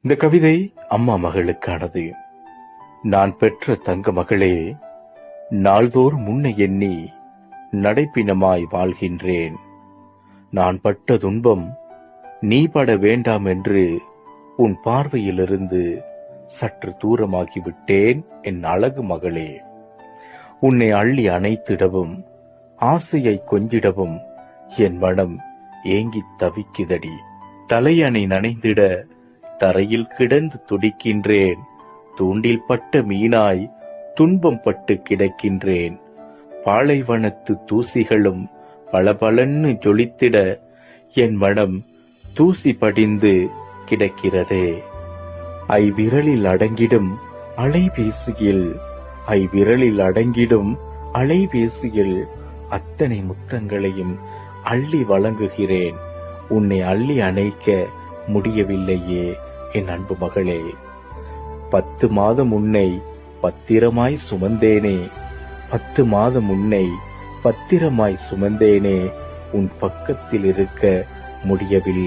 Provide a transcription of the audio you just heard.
இந்த கவிதை அம்மா மகளுக்கானது. நான் பெற்ற தங்க மகளே, நாள்தோறும் உன்னை எண்ணி நடைப்பிணமாய் வாழ்கின்றேன். நான் பட்ட துன்பம் நீ பட வேண்டாம் என்று உன் பார்வையிலிருந்து சற்று தூரமாகிவிட்டேன். என் அழகு மகளே, உன்னை அள்ளி அணைத்திடவும் ஆசையை கொஞ்சிடவும் என் மனம் ஏங்கித் தவிக்குதடி. தலையணை நனைந்திட தரையில் கிடந்து துடிக்கின்றேன். தூண்டில் பட்ட மீனாய் துன்பம் பட்டு கிடக்கின்றேன். பாலைவனத்து தூசிகளும் பளபளன்னு ஜொலித்திட என் மனம் தூசி படிந்து கிடக்கிறதே. ஐவிரலில் அடங்கிடும் அலைபேசியில் அத்தனை முத்தங்களையும் அள்ளி வழங்குகிறேன். உன்னை அள்ளி அணைக்க முடியவில்லையே என் அன்பு மகளே. 10 மாதம் உன்னை பத்திரமாய் சுமந்தேனே, 10 மாதம் உன்னை பத்திரமாய் சுமந்தேனே, உன் பக்கத்தில் இருக்க முடியவில்லை.